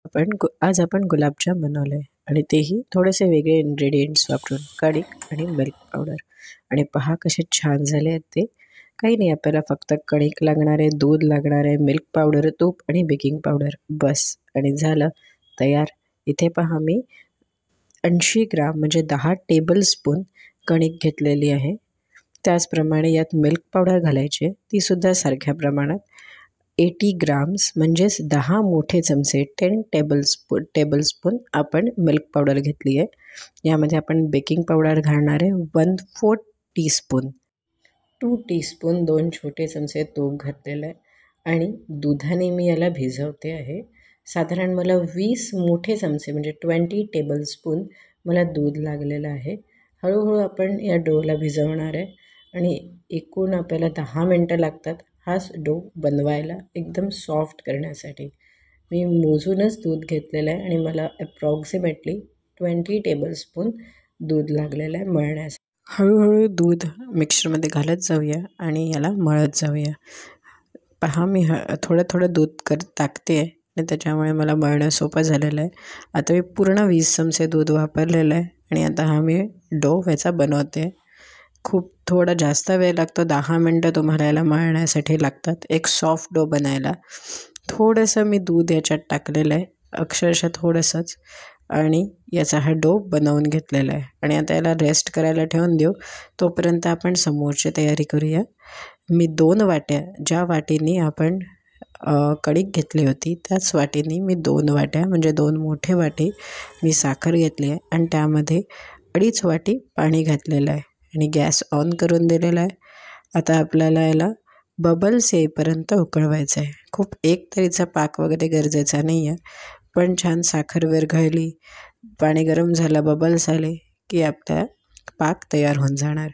आज आपण गुलाबजाम बनवले आणि तेही थोडेसे वेगळे इन्ग्रेडियंट्स वापरून कणिक आणि मिल्क पावडर. आणि पहा कसे छान झाले आहेत ते. काही नाही, आपल्याला फक्त कणिक लागणार आहे, दूध लागणार आहे, मिल्क पावडर, तूप आणि बेकिंग पावडर, बस आणि झालं तयार. इथे पहा मी 80 ग्राम म्हणजे 10 टेबलस्पून कणिक घेतलेली आहे. त्याचप्रमाणे यात मिल्क पावडर घालायची, तीसुद्धा सारख्या प्रमाणात 80 ग्राम्स म्हणजेच 10 मोठे चमचे 10 टेबलस्पून आपण मिल्क पावडर घेतली आहे. यामध्ये आपण बेकिंग पावडर घालणार आहे 1/4 टीस्पून, 2 टीस्पून 2 छोटे चमचे तूप घातलेलं आहे आणि दुधाने मी याला भिजवते आहे. साधारण मला 20 मोठे चमचे म्हणजे 20 टेबलस्पून मला दूध लागलेलं आहे. हळूहळू आपण या डोला भिजवणार आहे आणि एकूण आपल्याला 10 मिनटं लागतात हाच डो बनवायला, एकदम सॉफ्ट करण्यासाठी. मी मोजूनच दूध घेतलेलं आहे आणि मला अप्रॉक्सिमेटली 20 टेबलस्पून दूध लागलेलं आहे मळण्यासाठी. हळूहळू दूध मिक्सरमध्ये घालत जाऊया आणि याला मळत जाऊया. पहा मी थोडं थोडं दूध टाकते आहे आणि त्याच्यामुळे मला मळणं सोपं झालेलं आहे. आता मी पूर्ण 20 चमचे दूध वापरलेलं आहे आणि आता हा मी डो ह्याचा बनवते. खूप थोडा जास्त वेळ लागतो, 10 मिनटं तुम्हाला याला मळण्यासाठी लागतात एक सॉफ्ट डो बनायला. थोडंसं मी दूध याच्यात टाकलेलं आहे, अक्षरशः थोडंसंच, आणि याचा हा डो बनवून घेतलेला आहे. आणि आता याला रेस्ट करायला ठेवून देऊ. तोपर्यंत आपण समोरची तयारी करूया. मी 2 वाट्या, ज्या वाटीने आपण कणिक घेतली होती त्याच वाटीने मी 2 वाट्या म्हणजे 2 मोठे वाटी मी साखर घेतली आहे आणि त्यामध्ये 2.5 वाटी पाणी घातलेलं आहे आणि गॅस ऑन करून दिलेला आहे. आता आपल्याला याला बबल्स येईपर्यंत उकळवायचं आहे. खूप एकतरीचा पाक वगैरे गरजेचा नाही आहे, पण छान साखर विरघळली, पाणी गरम झालं, बबल्स आले की आपला पाक तयार होऊन जाणार.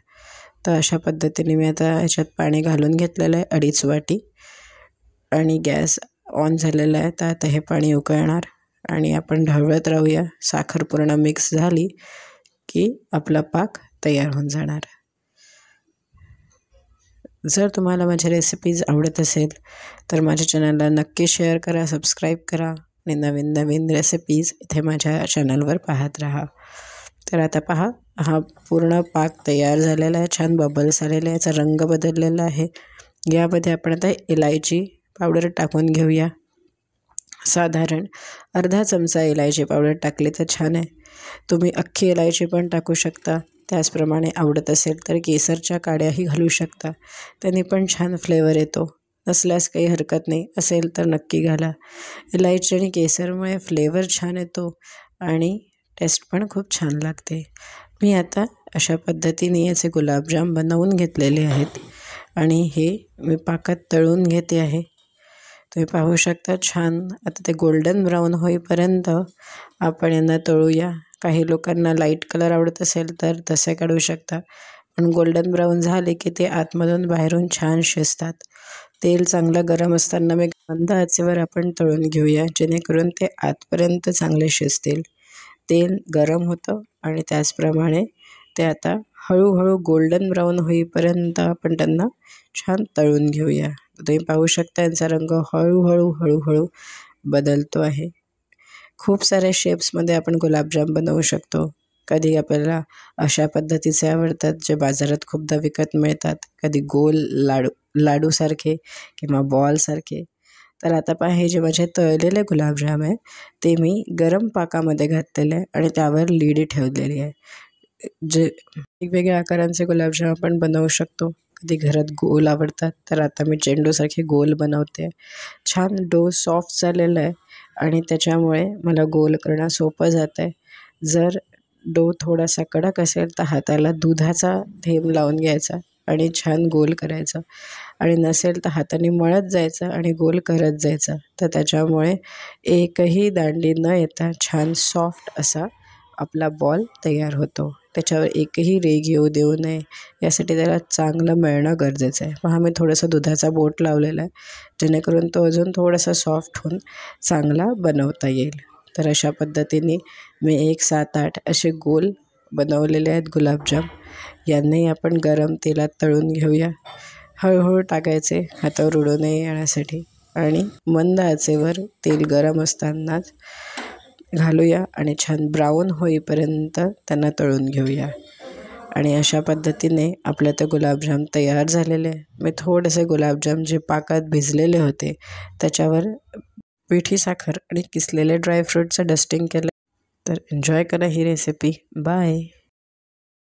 तर अशा पद्धतीने मी आता ह्याच्यात पाणी घालून घेतलेलं आहे 2.5 वाटी आणि गॅस ऑन झालेला आहे. तर आता हे पाणी उकळणार आणि आपण ढवळत राहूया. साखर पूर्ण मिक्स झाली की आपला पाक तयार होऊन जाणार. जर तुम्हाला माझ्या रेसिपीज आवडत असेल तर माझ्या चॅनलला नक्की शेअर करा, सबस्क्राईब करा आणि नवीन नवीन रेसिपीज इथे माझ्या चॅनलवर पाहत राहा. तर आता पहा, हा पूर्ण पाक तयार झालेला आहे, छान बबल्स आलेले आहे, याचा रंग बदललेला आहे. यामध्ये आपण आता इलायची पावडर टाकून घेऊया. साधारण अर्धा चमचा इलायची पावडर टाकली तर छान आहे. तुम्ही अख्खी इलायची पण टाकू शकता. त्याचप्रमाणे आवडत असेल तर केसरच्या काड्याही घालू शकता, त्यांनी पण छान फ्लेवर येतो. नसल्यास काही हरकत नाही, असेल तर नक्की घाला. इलायची आणि केसरमुळे फ्लेवर छान येतो आणि टेस्ट पण खूप छान लागते. मी आता अशा पद्धतीने याचे गुलाबजाम बनवून घेतलेले आहेत आणि हे मी पाकात तळून घेते आहे. तुम्ही पाहू शकता छान. आता ते गोल्डन ब्राऊन होईपर्यंत आपण यांना तळूया. काही लोकांना लाईट कलर आवडत असेल तर तसे काढू शकता, पण गोल्डन ब्राऊन झाले की ते आतमधून बाहेरून छान शिजतात. तेल चांगलं गरम असताना मी मंद आचेवर आपण तळून घेऊया, जेणेकरून ते आतपर्यंत चांगले शिजतील. तेल गरम होतं आणि त्याचप्रमाणे ते आता हळूहळू गोल्डन ब्राऊन होईपर्यंत आपण त्यांना छान तळून घेऊया. तुम्ही पाहू शकता यांचा रंग हळूहळू बदलतो आहे. खूप साऱ्या शेप्समध्ये आपण गुलाबजाम बनवू शकतो. कधी आपल्याला अशा पद्धतीचे आवडतात जे बाजारात खूपदा विकत मिळतात, कधी गोल लाडूसारखे किंवा बॉलसारखे. तर आता पहा, हे जे माझे तळलेले गुलाबजाम आहे ते मी गरम पाकामध्ये घातलेले आहे आणि त्यावर लीड ठेवलेली आहे. जे वेगवेगळ्या आकारांचे गुलाबजाम आपण बनवू शकतो. कधी घरात गोल आवडतात तर आता मी चेंडूसारखे गोल बनवते. छान डो सॉफ्ट झालेला आहे आणि त्याच्यामुळे मला गोल करणं सोपं जातं आहे. जर डो थोडासा कडक असेल तर हाताला दुधाचा थेंब लावून घ्यायचा आणि छान गोल करायचं, आणि नसेल तर हाताने मळत जायचं आणि गोल करत जायचं. तर त्याच्यामुळे एकही दांडी न येता छान सॉफ्ट असा आपला बॉल तयार होतो. त्याच्यावर एकही रेघ येऊ देऊ नये, यासाठी त्याला चांगलं मळणं गरजेचं आहे. पहा, मी थोडंसं दुधाचा बोट लावलेला आहे, जेणेकरून तो अजून थोडासा सॉफ्ट होऊन चांगला बनवता येईल. तर अशा पद्धतीने मी 1, 7, 8 असे गोल बनवलेले आहेत गुलाबजाम. यांनाही आपण गरम तेलात तळून घेऊया. हळूहळू टाकायचे, हातावर उडू नये यासाठी. आणि मंद आचेवर तेल गरम असतानाच घालूया आणि छान ब्राऊन होईपर्यंत त्यांना तळून घेऊया. आणि अशा पद्धतीने आपले ते गुलाबजाम तयार झालेले. मी थोडेसे गुलाबजाम जे पाकात भिजलेले होते त्याच्यावर पिठी साखर आणि किसलेले ड्रायफ्रूटचं डस्टिंग केलं. तर एन्जॉय करा ही रेसिपी. बाय.